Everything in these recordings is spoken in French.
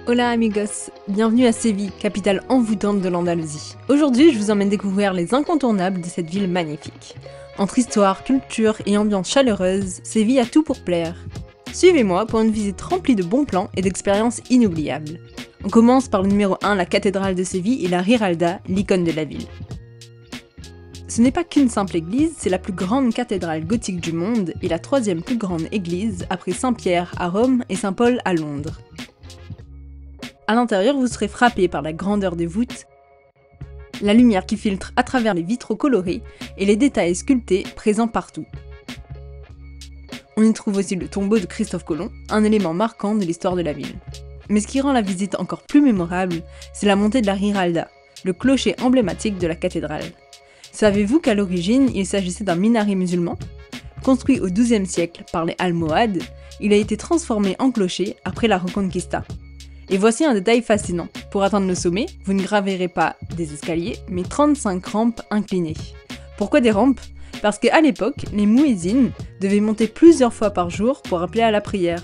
Hola amigos, bienvenue à Séville, capitale envoûtante de l'Andalousie. Aujourd'hui, je vous emmène découvrir les incontournables de cette ville magnifique. Entre histoire, culture et ambiance chaleureuse, Séville a tout pour plaire. Suivez-moi pour une visite remplie de bons plans et d'expériences inoubliables. On commence par le numéro 1, la cathédrale de Séville et la Giralda, l'icône de la ville. Ce n'est pas qu'une simple église, c'est la plus grande cathédrale gothique du monde et la troisième plus grande église après Saint-Pierre à Rome et Saint-Paul à Londres. À l'intérieur, vous serez frappé par la grandeur des voûtes, la lumière qui filtre à travers les vitraux colorés et les détails sculptés présents partout. On y trouve aussi le tombeau de Christophe Colomb, un élément marquant de l'histoire de la ville. Mais ce qui rend la visite encore plus mémorable, c'est la montée de la Giralda, le clocher emblématique de la cathédrale. Savez-vous qu'à l'origine, il s'agissait d'un minaret musulman? Construit au XIIe siècle par les Almohades, il a été transformé en clocher après la Reconquista. Et voici un détail fascinant. Pour atteindre le sommet, vous ne gravirez pas des escaliers, mais 35 rampes inclinées. Pourquoi des rampes? Parce qu'à l'époque, les muezzins devaient monter plusieurs fois par jour pour appeler à la prière.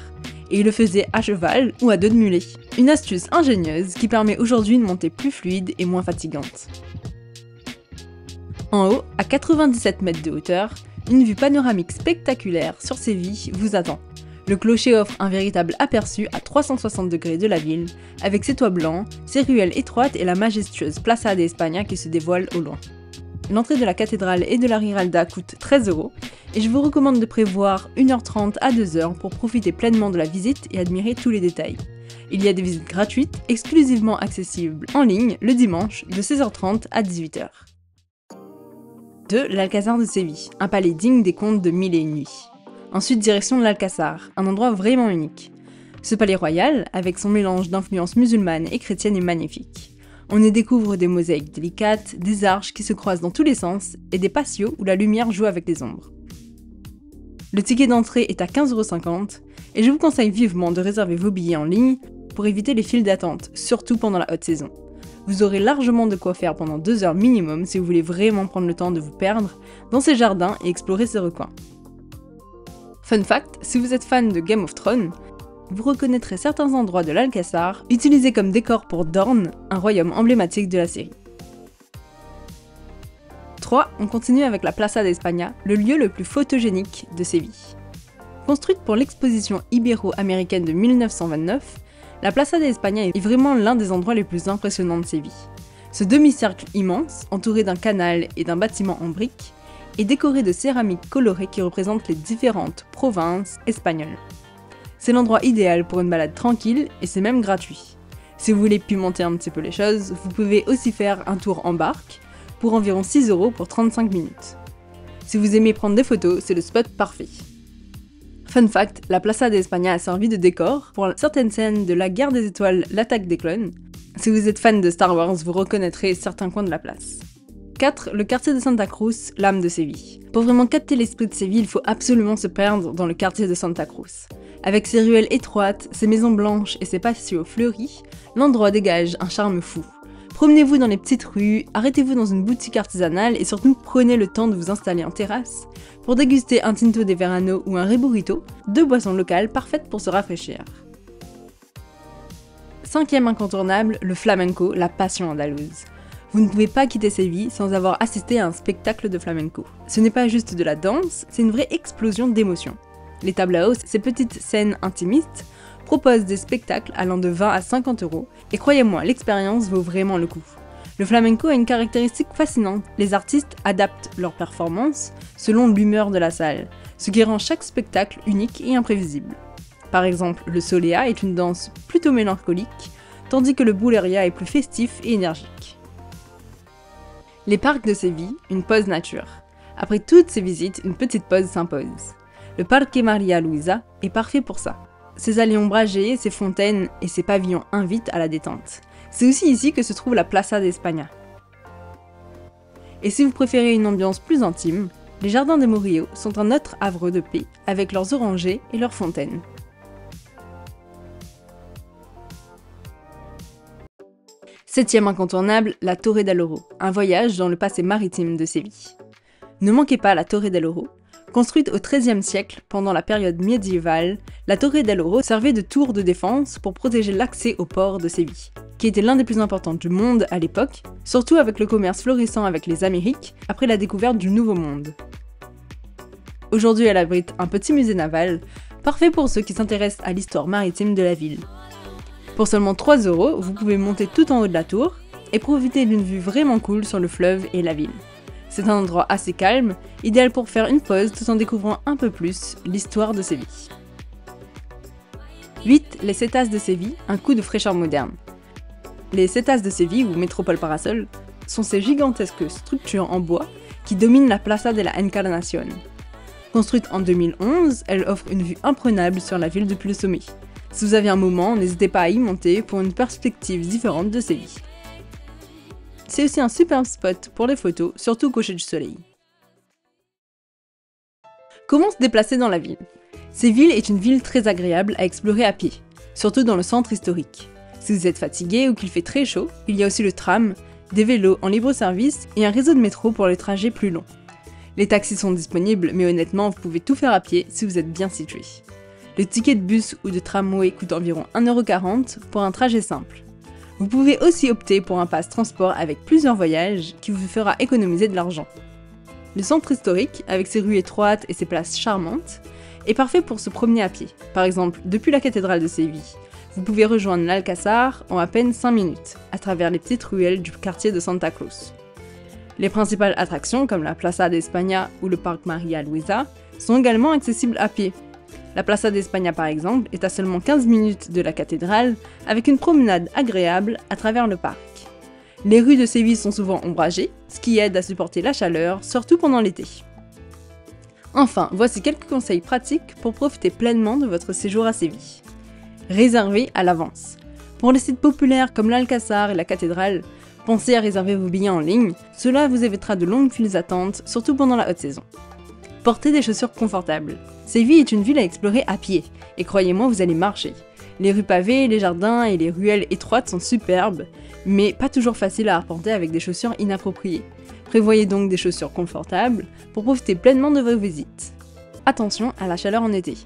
Et ils le faisaient à cheval ou à dos de mulet. Une astuce ingénieuse qui permet aujourd'hui une montée plus fluide et moins fatigante. En haut, à 97 mètres de hauteur, une vue panoramique spectaculaire sur Séville vous attend. Le clocher offre un véritable aperçu à 360 degrés de la ville, avec ses toits blancs, ses ruelles étroites et la majestueuse Plaza de España qui se dévoile au loin. L'entrée de la cathédrale et de la Giralda coûte 13 € et je vous recommande de prévoir 1h30 à 2h pour profiter pleinement de la visite et admirer tous les détails. Il y a des visites gratuites, exclusivement accessibles en ligne le dimanche de 16h30 à 18h. 2. L'Alcazar de Séville, un palais digne des contes de Mille et une nuits. Ensuite, direction de l'Alcazar, un endroit vraiment unique. Ce palais royal, avec son mélange d'influences musulmanes et chrétiennes, est magnifique. On y découvre des mosaïques délicates, des arches qui se croisent dans tous les sens, et des patios où la lumière joue avec les ombres. Le ticket d'entrée est à 15,50 € et je vous conseille vivement de réserver vos billets en ligne pour éviter les files d'attente, surtout pendant la haute saison. Vous aurez largement de quoi faire pendant 2 heures minimum si vous voulez vraiment prendre le temps de vous perdre dans ces jardins et explorer ces recoins. Fun fact, si vous êtes fan de Game of Thrones, vous reconnaîtrez certains endroits de l'Alcazar utilisés comme décor pour Dorne, un royaume emblématique de la série. 3. On continue avec la Plaza de España, le lieu le plus photogénique de Séville. Construite pour l'exposition ibéro-américaine de 1929, la Plaza de España est vraiment l'un des endroits les plus impressionnants de Séville. Ce demi-cercle immense, entouré d'un canal et d'un bâtiment en briques, est décoré de céramiques colorées qui représentent les différentes provinces espagnoles. C'est l'endroit idéal pour une balade tranquille et c'est même gratuit. Si vous voulez pimenter un petit peu les choses, vous pouvez aussi faire un tour en barque pour environ 6 € pour 35 minutes. Si vous aimez prendre des photos, c'est le spot parfait. Fun fact, la Plaza de España a servi de décor pour certaines scènes de la Guerre des Étoiles, l'attaque des clones. Si vous êtes fan de Star Wars, vous reconnaîtrez certains coins de la place. 4. Le quartier de Santa Cruz, l'âme de Séville. Pour vraiment capter l'esprit de Séville, il faut absolument se perdre dans le quartier de Santa Cruz. Avec ses ruelles étroites, ses maisons blanches et ses patios fleuris, l'endroit dégage un charme fou. Promenez-vous dans les petites rues, arrêtez-vous dans une boutique artisanale et surtout prenez le temps de vous installer en terrasse pour déguster un tinto de verano ou un reburrito, deux boissons locales parfaites pour se rafraîchir. 5e incontournable, le flamenco, la passion andalouse. Vous ne pouvez pas quitter Séville sans avoir assisté à un spectacle de flamenco. Ce n'est pas juste de la danse, c'est une vraie explosion d'émotions. Les tablaos, ces petites scènes intimistes, proposent des spectacles allant de 20 à 50 €, et croyez-moi, l'expérience vaut vraiment le coup. Le flamenco a une caractéristique fascinante, les artistes adaptent leurs performances selon l'humeur de la salle, ce qui rend chaque spectacle unique et imprévisible. Par exemple, le soleá est une danse plutôt mélancolique, tandis que le bulería est plus festif et énergique. Les parcs de Séville, une pause nature. Après toutes ces visites, une petite pause s'impose. Le Parque María Luisa est parfait pour ça. Ses allées ombragées, ses fontaines et ses pavillons invitent à la détente. C'est aussi ici que se trouve la Plaza de España. Et si vous préférez une ambiance plus intime, les jardins de Murillo sont un autre havre de paix avec leurs orangers et leurs fontaines. 7e incontournable, la Torre del Oro, un voyage dans le passé maritime de Séville. Ne manquez pas la Torre del Oro. Construite au XIIIe siècle, pendant la période médiévale, la Torre del Oro servait de tour de défense pour protéger l'accès au port de Séville, qui était l'un des plus importants du monde à l'époque, surtout avec le commerce florissant avec les Amériques après la découverte du Nouveau Monde. Aujourd'hui, elle abrite un petit musée naval, parfait pour ceux qui s'intéressent à l'histoire maritime de la ville. Pour seulement 3 €, vous pouvez monter tout en haut de la tour et profiter d'une vue vraiment cool sur le fleuve et la ville. C'est un endroit assez calme, idéal pour faire une pause tout en découvrant un peu plus l'histoire de Séville. 8. Les Cétas de Séville, un coup de fraîcheur moderne. Les Cétas de Séville, ou Métropole Parasol, sont ces gigantesques structures en bois qui dominent la Plaza de la Encarnación. Construite en 2011, elle offre une vue imprenable sur la ville depuis le sommet. Si vous avez un moment, n'hésitez pas à y monter pour une perspective différente de Séville. C'est aussi un super spot pour les photos, surtout au coucher du soleil. Comment se déplacer dans la ville? Séville est une ville très agréable à explorer à pied, surtout dans le centre historique. Si vous êtes fatigué ou qu'il fait très chaud, il y a aussi le tram, des vélos en libre service et un réseau de métro pour les trajets plus longs. Les taxis sont disponibles, mais honnêtement, vous pouvez tout faire à pied si vous êtes bien situé. Le ticket de bus ou de tramway coûte environ 1,40 € pour un trajet simple. Vous pouvez aussi opter pour un pass transport avec plusieurs voyages qui vous fera économiser de l'argent. Le centre historique, avec ses rues étroites et ses places charmantes, est parfait pour se promener à pied. Par exemple, depuis la cathédrale de Séville, vous pouvez rejoindre l'Alcázar en à peine 5 minutes, à travers les petites ruelles du quartier de Santa Claus. Les principales attractions, comme la Plaza de España ou le parc Maria Luisa, sont également accessibles à pied. La Plaza d'Espagne par exemple est à seulement 15 minutes de la cathédrale avec une promenade agréable à travers le parc. Les rues de Séville sont souvent ombragées, ce qui aide à supporter la chaleur, surtout pendant l'été. Enfin, voici quelques conseils pratiques pour profiter pleinement de votre séjour à Séville. Réservez à l'avance. Pour les sites populaires comme l'Alcázar et la cathédrale, pensez à réserver vos billets en ligne, cela vous évitera de longues files d'attente, surtout pendant la haute saison. Portez des chaussures confortables. Séville est une ville à explorer à pied, et croyez-moi, vous allez marcher. Les rues pavées, les jardins et les ruelles étroites sont superbes, mais pas toujours faciles à arpenter avec des chaussures inappropriées. Prévoyez donc des chaussures confortables pour profiter pleinement de vos visites. Attention à la chaleur en été.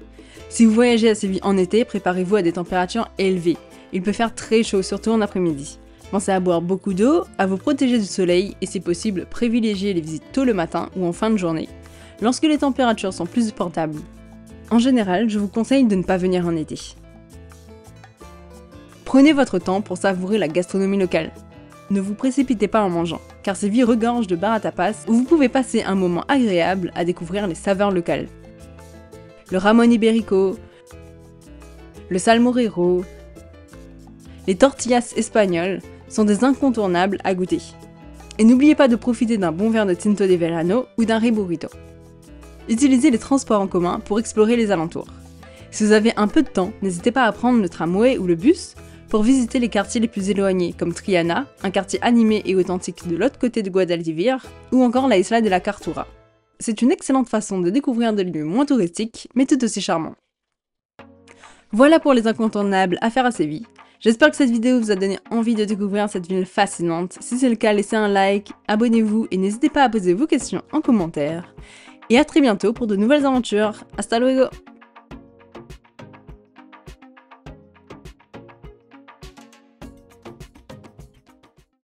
Si vous voyagez à Séville en été, préparez-vous à des températures élevées. Il peut faire très chaud, surtout en après-midi. Pensez à boire beaucoup d'eau, à vous protéger du soleil et si possible, privilégiez les visites tôt le matin ou en fin de journée, lorsque les températures sont plus supportables. En général, je vous conseille de ne pas venir en été. Prenez votre temps pour savourer la gastronomie locale. Ne vous précipitez pas en mangeant, car Séville regorge de bars à tapas où vous pouvez passer un moment agréable à découvrir les saveurs locales. Le ramon ibérico, le salmorejo, les tortillas espagnoles sont des incontournables à goûter. Et n'oubliez pas de profiter d'un bon verre de Tinto de Verano ou d'un Riburrito. Utilisez les transports en commun pour explorer les alentours. Si vous avez un peu de temps, n'hésitez pas à prendre le tramway ou le bus pour visiter les quartiers les plus éloignés comme Triana, un quartier animé et authentique de l'autre côté de Guadalquivir, ou encore la Isla de la Cartura. C'est une excellente façon de découvrir des lieux moins touristiques, mais tout aussi charmants. Voilà pour les incontournables à faire à Séville. J'espère que cette vidéo vous a donné envie de découvrir cette ville fascinante. Si c'est le cas, laissez un like, abonnez-vous et n'hésitez pas à poser vos questions en commentaire. Et à très bientôt pour de nouvelles aventures. Hasta luego!